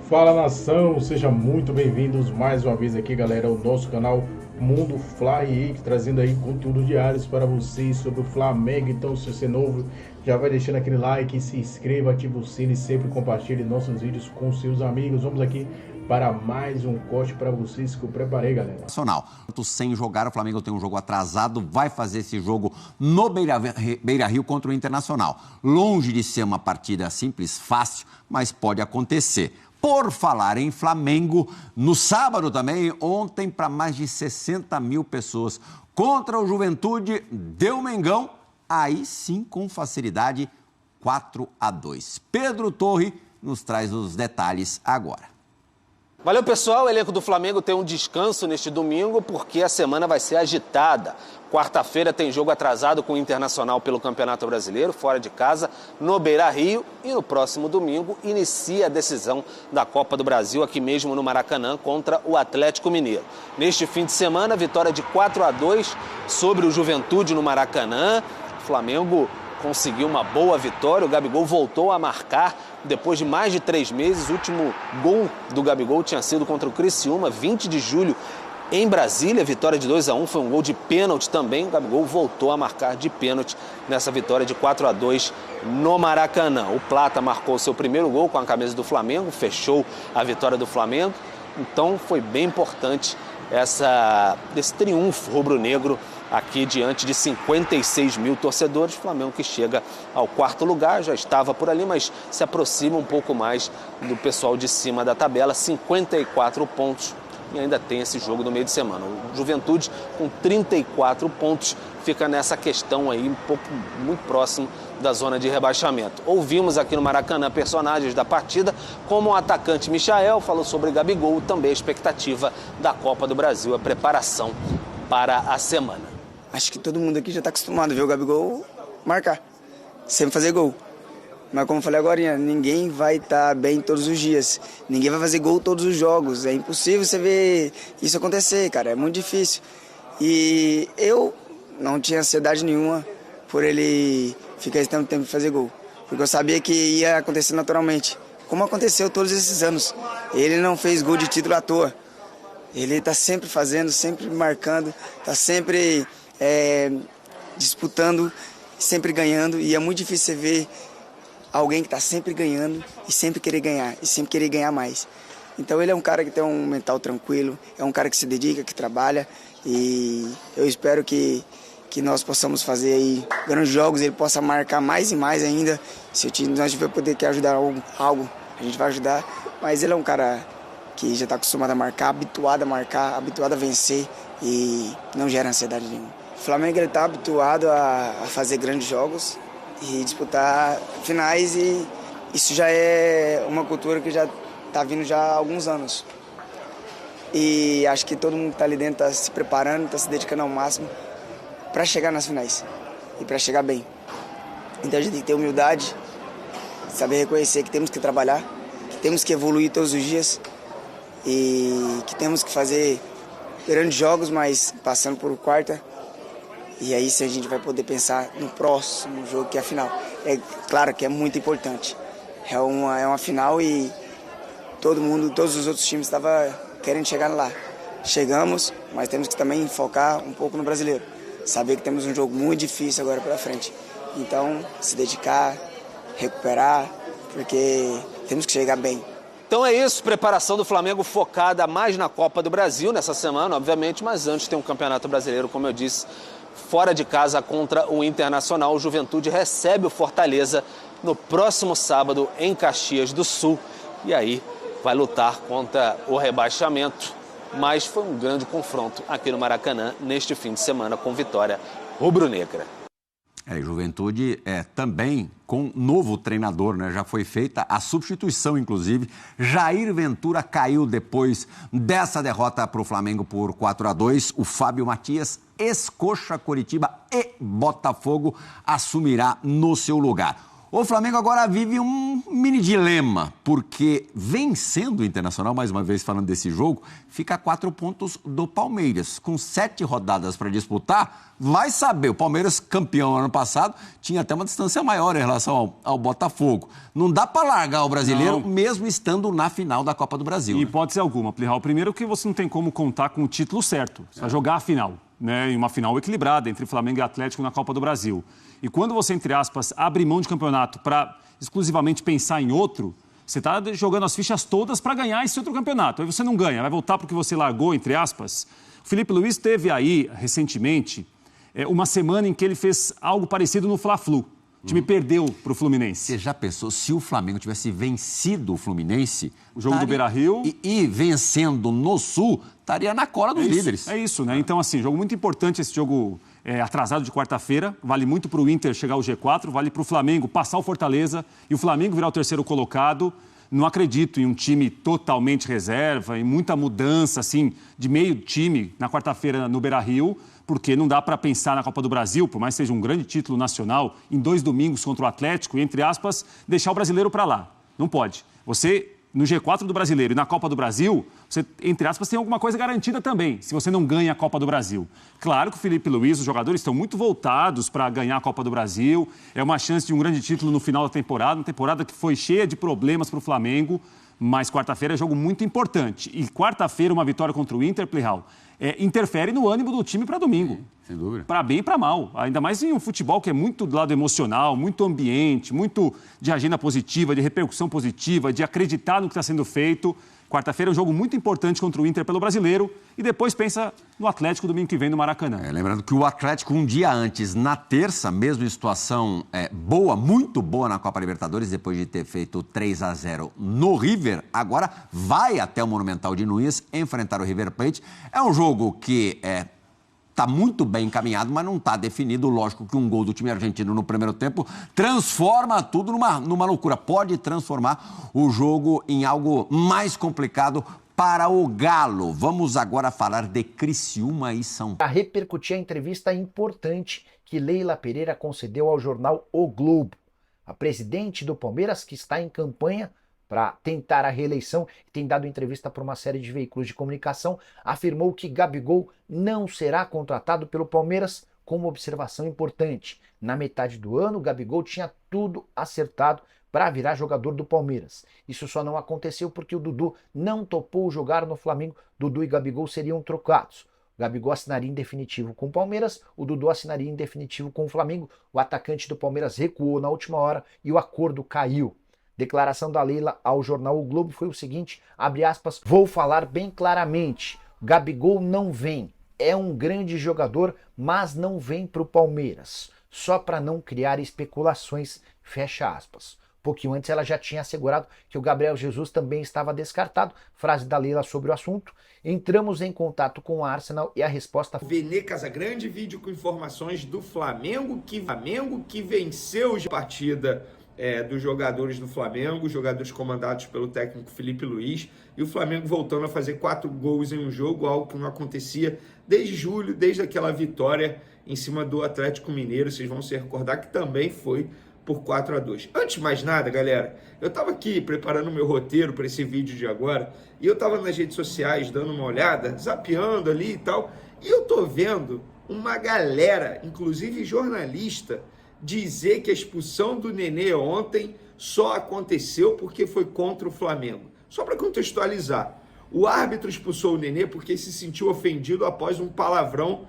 Fala nação, sejam muito bem-vindos mais uma vez aqui, galera, ao nosso canal Mundo Fly, trazendo aí conteúdo diários para vocês sobre o Flamengo. Então, se você é novo, já vai deixando aquele like, se inscreva, ative o sino e sempre compartilhe nossos vídeos com seus amigos. Vamos aqui para mais um corte para vocês que eu preparei, galera. Nacional. Sem jogar, o Flamengo tem um jogo atrasado, vai fazer esse jogo no Beira-Rio contra o Internacional. Longe de ser uma partida simples, fácil, mas pode acontecer. Por falar em Flamengo, no sábado também, ontem, para mais de 60 mil pessoas contra o Juventude, deu Mengão, aí sim com facilidade, 4-2. Pedro Torre nos traz os detalhes agora. Valeu, pessoal. O elenco do Flamengo tem um descanso neste domingo porque a semana vai ser agitada. Quarta-feira tem jogo atrasado com o Internacional pelo Campeonato Brasileiro, fora de casa, no Beira-Rio. E no próximo domingo inicia a decisão da Copa do Brasil aqui mesmo no Maracanã contra o Atlético Mineiro. Neste fim de semana, vitória de 4-2 sobre o Juventude no Maracanã. O Flamengo conseguiu uma boa vitória, o Gabigol voltou a marcar depois de mais de 3 meses. O último gol do Gabigol tinha sido contra o Criciúma, 20 de julho, em Brasília, vitória de 2-1, foi um gol de pênalti também. O Gabigol voltou a marcar de pênalti nessa vitória de 4-2 no Maracanã. O Plata marcou seu primeiro gol com a camisa do Flamengo, fechou a vitória do Flamengo. Então foi bem importante esse triunfo rubro-negro aqui diante de 56 mil torcedores. O Flamengo que chega ao 4º lugar, já estava por ali, mas se aproxima um pouco mais do pessoal de cima da tabela, 54 pontos. E ainda tem esse jogo no meio de semana. O Juventude, com 34 pontos, fica nessa questão aí, muito próximo da zona de rebaixamento. Ouvimos aqui no Maracanã personagens da partida, como o atacante Michael, falou sobre Gabigol, também a expectativa da Copa do Brasil, a preparação para a semana. Acho que todo mundo aqui já está acostumado a ver o Gabigol marcar, sempre fazer gol. Mas como eu falei agora, ninguém vai estar bem todos os dias. Ninguém vai fazer gol todos os jogos. É impossível você ver isso acontecer, cara. É muito difícil. E eu não tinha ansiedade nenhuma por ele ficar esse tanto tempo de fazer gol. Porque eu sabia que ia acontecer naturalmente. Como aconteceu todos esses anos. Ele não fez gol de título à toa. Ele está sempre fazendo, sempre marcando, está sempre disputando, sempre ganhando. E é muito difícil você ver alguém que está sempre ganhando e sempre querer ganhar, e sempre querer ganhar mais. Então ele é um cara que tem um mental tranquilo, é um cara que se dedica, que trabalha, e eu espero que nós possamos fazer aí grandes jogos, ele possa marcar mais e mais ainda. Se nós tiver poder que ajudar algo, a gente vai ajudar, mas ele é um cara que já está acostumado a marcar, habituado a vencer e não gera ansiedade nenhuma. O Flamengo está habituado a fazer grandes jogos e disputar finais, e isso já é uma cultura que já está vindo já há alguns anos. E acho que todo mundo que está ali dentro está se preparando, está se dedicando ao máximo para chegar nas finais e para chegar bem. Então a gente tem que ter humildade, saber reconhecer que temos que trabalhar, que temos que evoluir todos os dias e que temos que fazer grandes jogos, mas passando por quarta. E aí sim a gente vai poder pensar no próximo jogo, que é a final. É claro que é muito importante. É uma final e todos os outros times estavam querendo chegar lá. Chegamos, mas temos que também focar um pouco no brasileiro. Saber que temos um jogo muito difícil agora pela frente. Então, se dedicar, recuperar, porque temos que chegar bem. Então é isso, preparação do Flamengo focada mais na Copa do Brasil nessa semana, obviamente, mas antes tem um Campeonato Brasileiro, como eu disse, fora de casa contra o Internacional. O Juventude recebe o Fortaleza no próximo sábado em Caxias do Sul. E aí vai lutar contra o rebaixamento. Mas foi um grande confronto aqui no Maracanã neste fim de semana com vitória rubro-negra. Juventude também com novo treinador, né? Já foi feita a substituição, inclusive. Jair Ventura caiu depois dessa derrota para o Flamengo por 4-2. O Fábio Matias, ex-Coxa, Coritiba e Botafogo, assumirá no seu lugar. O Flamengo agora vive um mini dilema, porque vencendo o Internacional, mais uma vez falando desse jogo, fica a 4 pontos do Palmeiras. Com 7 rodadas para disputar, vai saber. O Palmeiras, campeão ano passado, tinha até uma distância maior em relação ao Botafogo. Não dá para largar o brasileiro, mesmo estando na final da Copa do Brasil. Hipótese alguma, Plihal. Primeiro que você não tem como contar com o título certo. Você vai jogar a final, né? E uma final equilibrada entre Flamengo e Atlético na Copa do Brasil. E quando você, entre aspas, abre mão de campeonato para exclusivamente pensar em outro, você está jogando as fichas todas para ganhar esse outro campeonato. Aí você não ganha, vai voltar porque você largou, entre aspas. O Felipe Luiz teve aí, recentemente, uma semana em que ele fez algo parecido no Fla-Flu. O time perdeu para o Fluminense. Você já pensou se o Flamengo tivesse vencido o Fluminense? O jogo do Beira-Rio. E vencendo no Sul, estaria na cola dos líderes. É isso, né? Então, assim, jogo muito importante esse jogo atrasado de quarta-feira. Vale muito para o Inter chegar ao G4, vale para o Flamengo passar o Fortaleza e o Flamengo virar o terceiro colocado. Não acredito em um time totalmente reserva, em muita mudança, assim, de meio time na quarta-feira no Beira-Rio, porque não dá para pensar na Copa do Brasil, por mais que seja um grande título nacional, em 2 domingos contra o Atlético, e, entre aspas, deixar o brasileiro para lá. Não pode. Você, no G4 do Brasileiro e na Copa do Brasil, você, entre aspas, tem alguma coisa garantida também, se você não ganha a Copa do Brasil. Claro que o Felipe Luiz, os jogadores estão muito voltados para ganhar a Copa do Brasil, é uma chance de um grande título no final da temporada, uma temporada que foi cheia de problemas para o Flamengo, mas quarta-feira é jogo muito importante. E quarta-feira, uma vitória contra o Inter, Plihal, interfere no ânimo do time para domingo. Sem dúvida. Para bem e para mal. Ainda mais em um futebol que é muito do lado emocional, muito ambiente, muito de agenda positiva, de repercussão positiva, de acreditar no que está sendo feito. Quarta-feira é um jogo muito importante contra o Inter pelo Brasileiro e depois pensa no Atlético domingo que vem no Maracanã. Lembrando que o Atlético, um dia antes, na terça, mesmo em situação boa, muito boa na Copa Libertadores, depois de ter feito 3-0 no River, agora vai até o Monumental de Nunes enfrentar o River Plate. É um jogo que está muito bem encaminhado, mas não está definido. Lógico que um gol do time argentino no primeiro tempo transforma tudo numa loucura. Pode transformar o jogo em algo mais complicado para o Galo. Vamos agora falar de Criciúma e São Paulo. A repercutir a entrevista importante que Leila Pereira concedeu ao jornal O Globo. A presidente do Palmeiras, que está em campanha para tentar a reeleição, tem dado entrevista para uma série de veículos de comunicação, afirmou que Gabigol não será contratado pelo Palmeiras, com uma observação importante. Na metade do ano, Gabigol tinha tudo acertado para virar jogador do Palmeiras. Isso só não aconteceu porque o Dudu não topou jogar no Flamengo. Dudu e Gabigol seriam trocados. O Gabigol assinaria em definitivo com o Palmeiras, o Dudu assinaria em definitivo com o Flamengo. O atacante do Palmeiras recuou na última hora e o acordo caiu. Declaração da Leila ao jornal O Globo foi o seguinte, abre aspas, vou falar bem claramente, Gabigol não vem, é um grande jogador, mas não vem para o Palmeiras, só para não criar especulações, fecha aspas. Pouquinho antes ela já tinha assegurado que o Gabriel Jesus também estava descartado, frase da Leila sobre o assunto, entramos em contato com o Arsenal e a resposta... Vene Casagrande, vídeo com informações do Flamengo que venceu a partida dos jogadores do Flamengo, jogadores comandados pelo técnico Felipe Luiz, e o Flamengo voltando a fazer 4 gols em um jogo, algo que não acontecia desde julho, desde aquela vitória em cima do Atlético Mineiro, vocês vão se recordar que também foi por 4-2. Antes de mais nada, galera, eu estava aqui preparando o meu roteiro para esse vídeo de agora, e eu estava nas redes sociais dando uma olhada, zapeando ali e tal, e eu tô vendo uma galera, inclusive jornalista, dizer que a expulsão do Nenê ontem só aconteceu porque foi contra o Flamengo. Só para contextualizar, o árbitro expulsou o Nenê porque se sentiu ofendido após um palavrão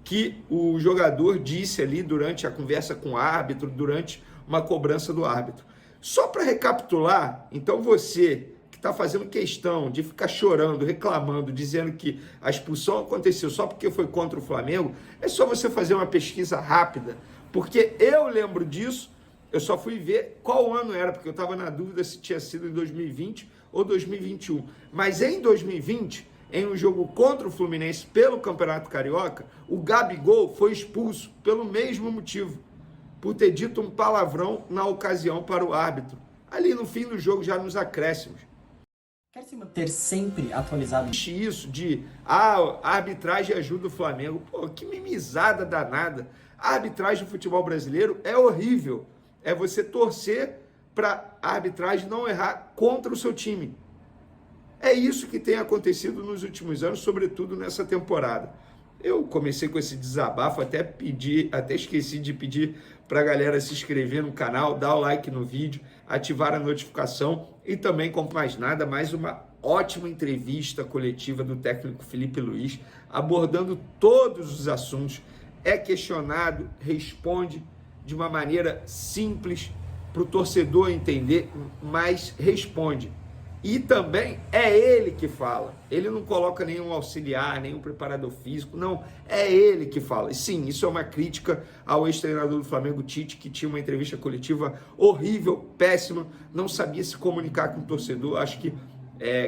que o jogador disse ali durante a conversa com o árbitro, durante uma cobrança do árbitro. Só para recapitular, então você que está fazendo questão de ficar chorando, reclamando, dizendo que a expulsão aconteceu só porque foi contra o Flamengo, é só você fazer uma pesquisa rápida, porque eu lembro disso, eu só fui ver qual ano era, porque eu estava na dúvida se tinha sido em 2020 ou 2021. Mas em 2020, em um jogo contra o Fluminense pelo Campeonato Carioca, o Gabigol foi expulso pelo mesmo motivo, por ter dito um palavrão na ocasião para o árbitro, ali no fim do jogo, já nos acréscimos. Quer se manter sempre atualizado? Isso de, a arbitragem ajuda o Flamengo. Pô, que mimizada danada. A arbitragem do futebol brasileiro é horrível. é você torcer para a arbitragem não errar contra o seu time. É isso que tem acontecido nos últimos anos, sobretudo nessa temporada. Eu comecei com esse desabafo, até esqueci de pedir para a galera se inscrever no canal, dar o like no vídeo, ativar a notificação e também, como mais nada, mais uma ótima entrevista coletiva do técnico Felipe Luiz, abordando todos os assuntos, é questionado, responde de uma maneira simples para o torcedor entender, mas responde. E também é ele que fala. Ele não coloca nenhum auxiliar, nenhum preparador físico, não. É ele que fala. E sim, isso é uma crítica ao ex-treinador do Flamengo, Tite, que tinha uma entrevista coletiva horrível, péssima, não sabia se comunicar com o torcedor. Acho que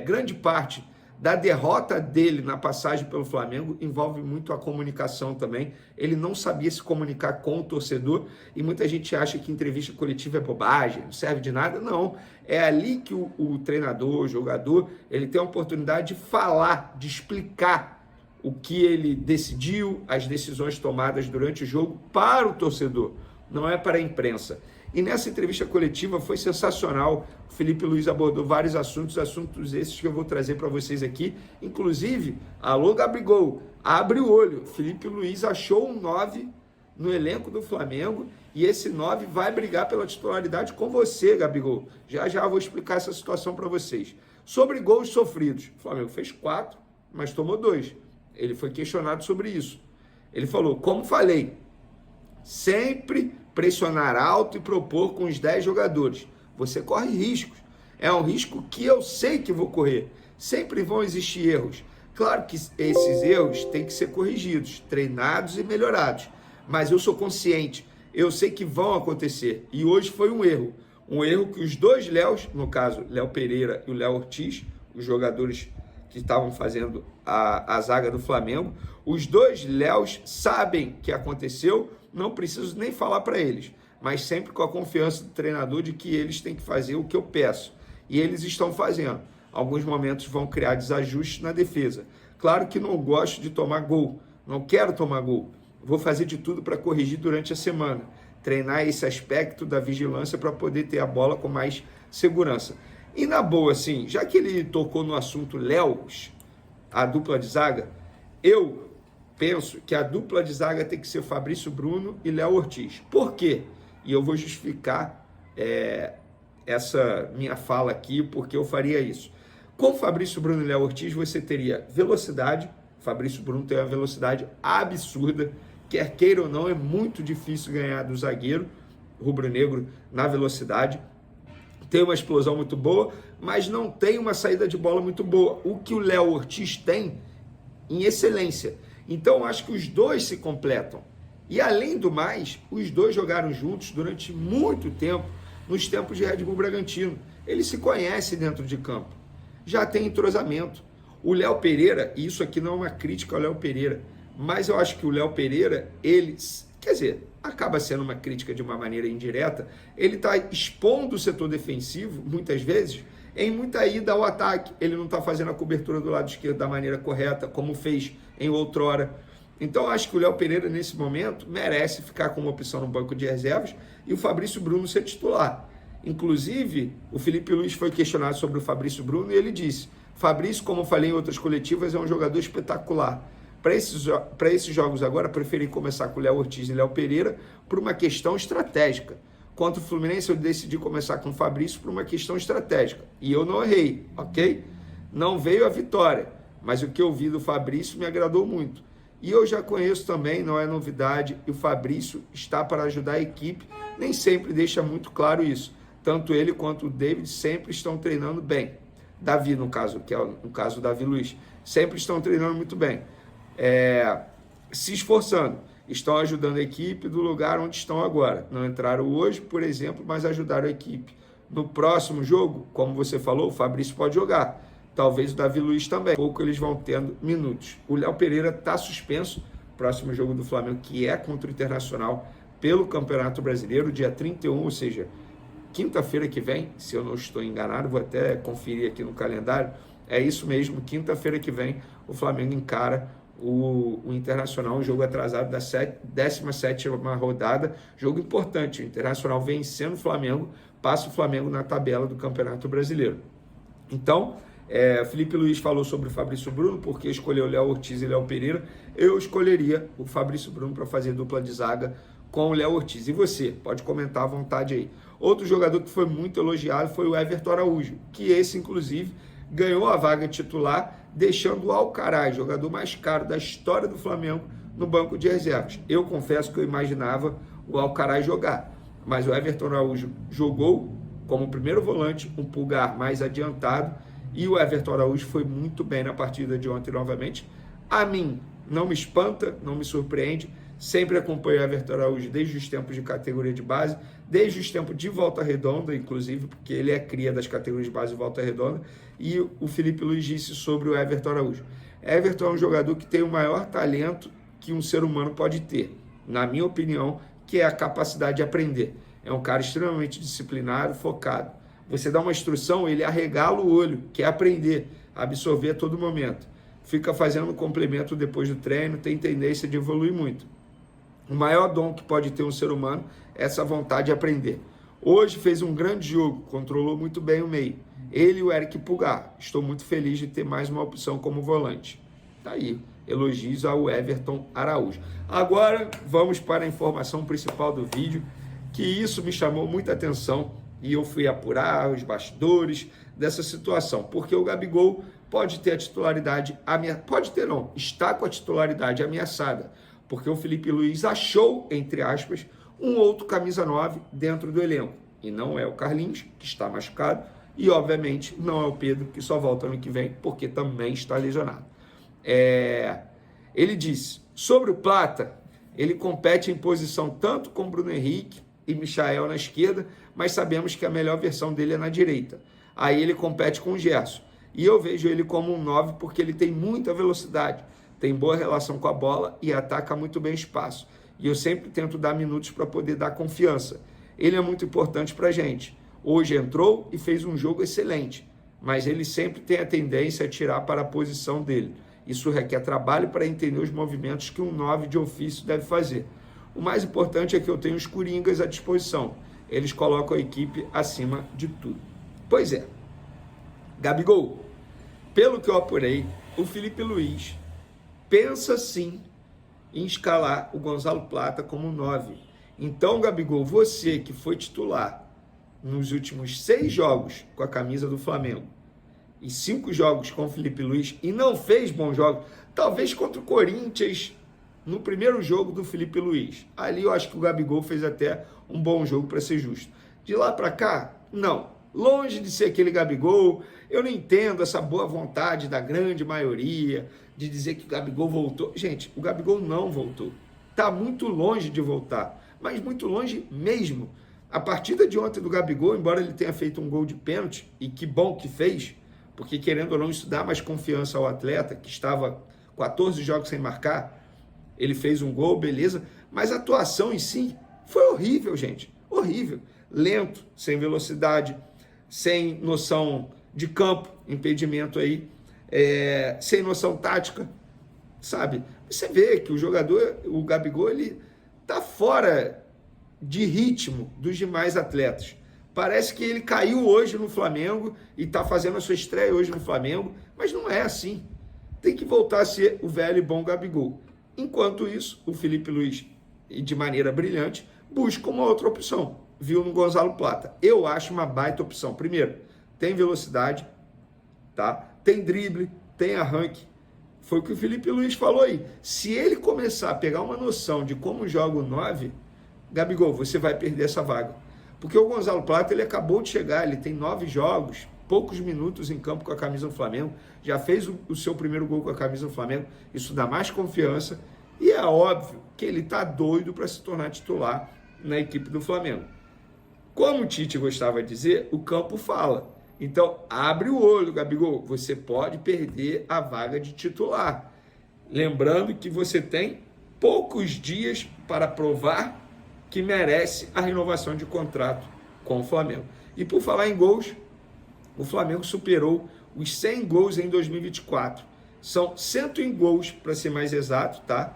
grande parte da derrota dele na passagem pelo Flamengo envolve muito a comunicação também. Ele não sabia se comunicar com o torcedor e muita gente acha que entrevista coletiva é bobagem, não serve de nada. Não, é ali que o treinador, o jogador, ele tem a oportunidade de falar, de explicar o que ele decidiu, as decisões tomadas durante o jogo para o torcedor, não é para a imprensa. E nessa entrevista coletiva foi sensacional. O Felipe Luiz abordou vários assuntos esses que eu vou trazer para vocês aqui. Inclusive, alô Gabigol, abre o olho. Felipe Luiz achou um 9 no elenco do Flamengo e esse 9 vai brigar pela titularidade com você, Gabigol. Já já vou explicar essa situação para vocês. Sobre gols sofridos, o Flamengo fez 4, mas tomou 2. Ele foi questionado sobre isso. Ele falou, como falei, sempre pressionar alto e propor com os 10 jogadores. Você corre riscos. É um risco que eu sei que vou correr. Sempre vão existir erros. Claro que esses erros têm que ser corrigidos, treinados e melhorados. Mas eu sou consciente. Eu sei que vão acontecer. E hoje foi um erro. Um erro que os dois Léos, no caso, Léo Pereira e o Léo Ortiz, os jogadores que estavam fazendo a zaga do Flamengo, os dois Léos sabem que aconteceu. Não preciso nem falar para eles, mas sempre com a confiança do treinador de que eles têm que fazer o que eu peço. E eles estão fazendo. Alguns momentos vão criar desajustes na defesa. Claro que não gosto de tomar gol, não quero tomar gol. Vou fazer de tudo para corrigir durante a semana. Treinar esse aspecto da vigilância para poder ter a bola com mais segurança. E na boa, assim, já que ele tocou no assunto Léos, a dupla de zaga, eu penso que a dupla de zaga tem que ser Fabrício Bruno e Léo Ortiz. Por quê? E eu vou justificar essa minha fala aqui, porque eu faria isso. Com Fabrício Bruno e Léo Ortiz, você teria velocidade. Fabrício Bruno tem uma velocidade absurda. Quer queira ou não, é muito difícil ganhar do zagueiro rubro-negro na velocidade. Tem uma explosão muito boa, mas não tem uma saída de bola muito boa. O que o Léo Ortiz tem em excelência. Então, acho que os dois se completam. E, além do mais, os dois jogaram juntos durante muito tempo, nos tempos de Red Bull Bragantino. Eles se conhecem dentro de campo. Já tem entrosamento. O Léo Pereira, e isso aqui não é uma crítica ao Léo Pereira, mas eu acho que o Léo Pereira, acaba sendo uma crítica de uma maneira indireta, ele está expondo o setor defensivo, muitas vezes, em muita ida ao ataque. Ele não está fazendo a cobertura do lado esquerdo da maneira correta, como fez em outrora. Então, acho que o Léo Pereira, nesse momento, merece ficar com uma opção no banco de reservas e o Fabrício Bruno ser titular. Inclusive, o Felipe Luiz foi questionado sobre o Fabrício Bruno e ele disse, Fabrício, como eu falei em outras coletivas, é um jogador espetacular. Para esses jogos agora, preferi começar com o Léo Ortiz e Léo Pereira por uma questão estratégica. Contra o Fluminense, eu decidi começar com o Fabrício por uma questão estratégica. E eu não errei, ok? Não veio a vitória, mas o que eu vi do Fabrício me agradou muito. E eu já conheço também, não é novidade, e o Fabrício está para ajudar a equipe, nem sempre deixa muito claro isso. Tanto ele quanto o David sempre estão treinando bem. Davi, no caso, que é no caso do Davi Luiz, sempre estão treinando muito bem. Se esforçando, estão ajudando a equipe do lugar onde estão agora. Não entraram hoje, por exemplo, mas ajudaram a equipe. No próximo jogo, como você falou, o Fabrício pode jogar. Talvez o Davi Luiz também. Pouco eles vão tendo minutos. O Léo Pereira está suspenso. Próximo jogo do Flamengo, que é contra o Internacional pelo Campeonato Brasileiro, dia 31, ou seja, quinta-feira que vem, se eu não estou enganado, vou até conferir aqui no calendário. É isso mesmo, quinta-feira que vem, o Flamengo encara o Internacional, um jogo atrasado da 17ª rodada, jogo importante. O Internacional vencendo o Flamengo, passa o Flamengo na tabela do Campeonato Brasileiro. Então, Felipe Luiz falou sobre o Fabrício Bruno, porque escolheu o Léo Ortiz e Léo Pereira. Eu escolheria o Fabrício Bruno para fazer dupla de zaga com o Léo Ortiz. E você? Pode comentar à vontade aí. Outro jogador que foi muito elogiado foi o Everton Araújo, que esse, inclusive, ganhou a vaga titular, deixando o Alcaraz, jogador mais caro da história do Flamengo, no banco de reservas. Eu confesso que eu imaginava o Alcaraz jogar, mas o Everton Araújo jogou como primeiro volante, um pulgar mais adiantado, e o Everton Araújo foi muito bem na partida de ontem novamente. A mim, não me espanta, não me surpreende, sempre acompanho o Everton Araújo desde os tempos de categoria de base, desde os tempos de Volta Redonda, inclusive, porque ele é cria das categorias de base de Volta Redonda, e o Felipe Luiz disse sobre o Everton Araújo. Everton é um jogador que tem o maior talento que um ser humano pode ter, na minha opinião, que é a capacidade de aprender. É um cara extremamente disciplinado, focado. Você dá uma instrução, ele arregala o olho, quer aprender, absorver a todo momento. Fica fazendo um complemento depois do treino, tem tendência de evoluir muito. O maior dom que pode ter um ser humano é essa vontade de aprender. Hoje fez um grande jogo, controlou muito bem o meio. Ele e o Eric Pulgar. Estou muito feliz de ter mais uma opção como volante. Tá aí, elogios ao Everton Araújo. Agora vamos para a informação principal do vídeo, que isso me chamou muita atenção e eu fui apurar os bastidores dessa situação, porque o Gabigol pode ter a titularidade, está com a titularidade ameaçada, porque o Felipe Luiz achou, entre aspas, um outro camisa 9 dentro do elenco, e não é o Carlinhos, que está machucado, e obviamente não é o Pedro, que só volta ano que vem, porque também está lesionado. Ele disse, sobre o Plata, ele compete em posição tanto com Bruno Henrique e Michael na esquerda, mas sabemos que a melhor versão dele é na direita. Aí ele compete com o Gerson. E eu vejo ele como um 9 porque ele tem muita velocidade, tem boa relação com a bola e ataca muito bem espaço. E eu sempre tento dar minutos para poder dar confiança. Ele é muito importante para a gente. Hoje entrou e fez um jogo excelente, mas ele sempre tem a tendência a tirar para a posição dele. Isso requer trabalho para entender os movimentos que um 9 de ofício deve fazer. O mais importante é que eu tenho os coringas à disposição. Eles colocam a equipe acima de tudo. Pois é. Gabigol, pelo que eu apurei, o Felipe Luiz pensa sim em escalar o Gonzalo Plata como 9. Então, Gabigol, você que foi titular nos últimos 6 jogos com a camisa do Flamengo e 5 jogos com o Felipe Luiz e não fez bons jogos, talvez contra o Corinthians no primeiro jogo do Felipe Luiz. Ali eu acho que o Gabigol fez até um bom jogo, para ser justo. De lá para cá, não. Longe de ser aquele Gabigol, eu não entendo essa boa vontade da grande maioria de dizer que o Gabigol voltou. Gente, o Gabigol não voltou. Está muito longe de voltar, mas muito longe mesmo. A partida de ontem do Gabigol, embora ele tenha feito um gol de pênalti, e que bom que fez, porque querendo ou não, isso dá mais confiança ao atleta, que estava 14 jogos sem marcar, ele fez um gol, beleza, mas a atuação em si foi horrível, gente, horrível. Lento, sem velocidade, sem noção de campo, impedimento aí, sem noção tática, sabe? Você vê que o jogador, o Gabigol, ele tá fora de ritmo dos demais atletas. Parece que ele caiu hoje no Flamengo e tá fazendo a sua estreia hoje no Flamengo, mas não é assim. Tem que voltar a ser o velho e bom Gabigol. Enquanto isso, o Felipe Luiz, de maneira brilhante, busca uma outra opção. Viu no Gonzalo Plata. Eu acho uma baita opção. Primeiro, tem velocidade, tá? Tem drible, tem arranque. Foi o que o Felipe Luiz falou aí. Se ele começar a pegar uma noção de como joga o 9, Gabigol, você vai perder essa vaga. Porque o Gonzalo Plata, ele acabou de chegar, ele tem 9 jogos, poucos minutos em campo com a camisa do Flamengo, já fez o seu primeiro gol com a camisa do Flamengo, isso dá mais confiança, e é óbvio que ele está doido para se tornar titular na equipe do Flamengo. Como o Tite gostava de dizer, o campo fala. Então, abre o olho, Gabigol, você pode perder a vaga de titular. Lembrando que você tem poucos dias para provar que merece a renovação de contrato com o Flamengo. E por falar em gols, o Flamengo superou os 100 gols em 2024. São 101 gols, para ser mais exato, tá?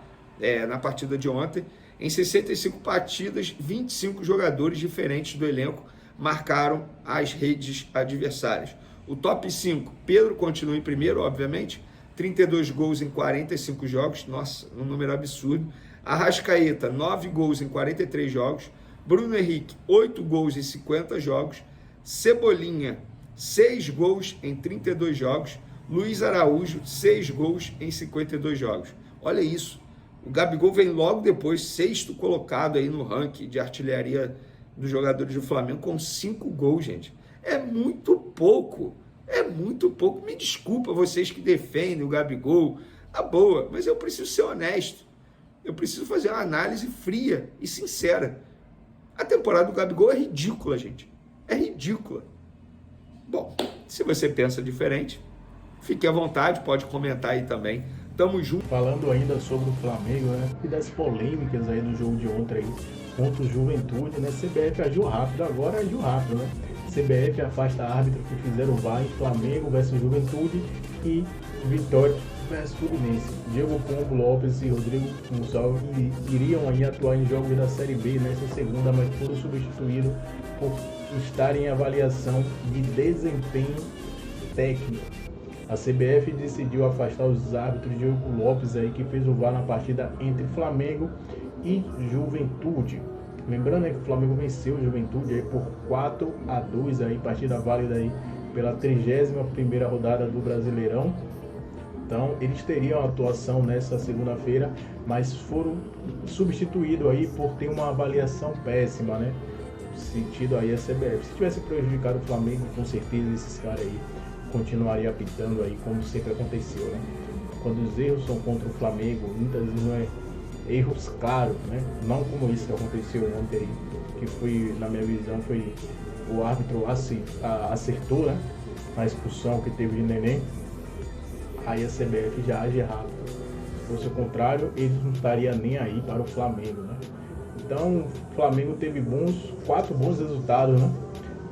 Na partida de ontem. Em 65 partidas, 25 jogadores diferentes do elenco marcaram as redes adversárias. O top 5, Pedro continua em primeiro, obviamente, 32 gols em 45 jogos, nossa, um número absurdo. Arrascaeta, 9 gols em 43 jogos. Bruno Henrique, 8 gols em 50 jogos. Cebolinha, 6 gols em 32 jogos. Luiz Araújo, 6 gols em 52 jogos. Olha isso. O Gabigol vem logo depois, sexto colocado aí no ranking de artilharia dos jogadores do Flamengo, com 5 gols, gente. É muito pouco. É muito pouco. Me desculpa vocês que defendem o Gabigol. Tá boa, mas eu preciso ser honesto. Eu preciso fazer uma análise fria e sincera. A temporada do Gabigol é ridícula, gente. É ridícula. Bom, se você pensa diferente, fique à vontade, pode comentar aí também. Tamo junto. Falando ainda sobre o Flamengo, né? E das polêmicas aí do jogo de ontem aí, contra o Juventude, né? CBF agiu rápido, agora agiu rápido, né? CBF afasta árbitro que fizeram o VAR em Flamengo versus Juventude e Vitória versus Fluminense. Diego Pombo Lopes e Rodrigo Gonçalves iriam aí atuar em jogos da Série B nessa segunda, mas foram substituídos por estarem em avaliação de desempenho técnico. A CBF decidiu afastar os árbitros Diego Lopes aí, que fez o VAR na partida entre Flamengo e Juventude. Lembrando, né, que o Flamengo venceu o Juventude aí por 4-2 aí, partida válida aí pela 31ª rodada do Brasileirão. Então, eles teriam atuação nessa segunda-feira, mas foram substituídos aí por ter uma avaliação péssima, né? Sentido aí a CBF. Se tivesse prejudicado o Flamengo, com certeza esses caras aí continuaria apitando aí, como sempre aconteceu, né? Quando os erros são contra o Flamengo, muitas vezes não é erros claros, né? Não como isso que aconteceu ontem aí, que foi, na minha visão, foi o árbitro acertou, né? Na expulsão que teve de Neném. Aí a CBF já age rápido. Se fosse o contrário, eles não estariam nem aí para o Flamengo, né? Então, o Flamengo teve 4 bons resultados, né?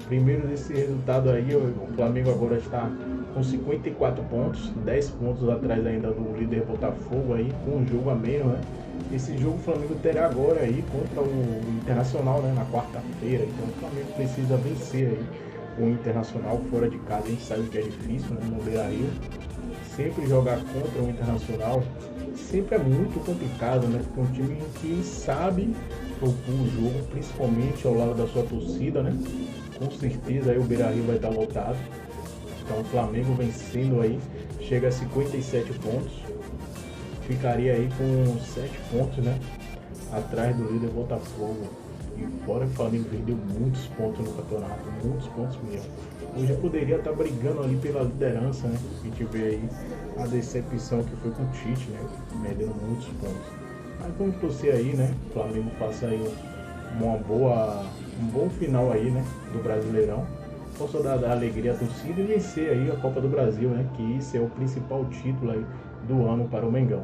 Primeiro desse resultado aí, o Flamengo agora está com 54 pontos, 10 pontos atrás ainda do líder Botafogo aí, com um jogo a menos, né? Esse jogo o Flamengo terá agora aí contra o Internacional, né? Na quarta-feira. Então o Flamengo precisa vencer aí o Internacional fora de casa. A gente sabe que é difícil, né? No Beira-Rio. Sempre jogar contra o Internacional sempre é muito complicado, né? Porque é um time que sabe propor o jogo, principalmente ao lado da sua torcida, né? Com certeza aí o Beira-Rio vai estar lotado. Então o Flamengo vencendo aí, chega a 57 pontos. Ficaria aí com 7 pontos, né? Atrás do líder Botafogo. E fora o Flamengo perdeu muitos pontos no campeonato, muitos pontos mesmo. Hoje poderia estar brigando ali pela liderança, né? A gente vê aí a decepção que foi com o Tite, né? Perdendo muitos pontos. Mas vamos torcer aí, né? O Flamengo faça aí um bom final aí, né? Do Brasileirão. Possa dar alegria à torcida e vencer aí a Copa do Brasil, né? Que isso é o principal título aí do ano para o Mengão.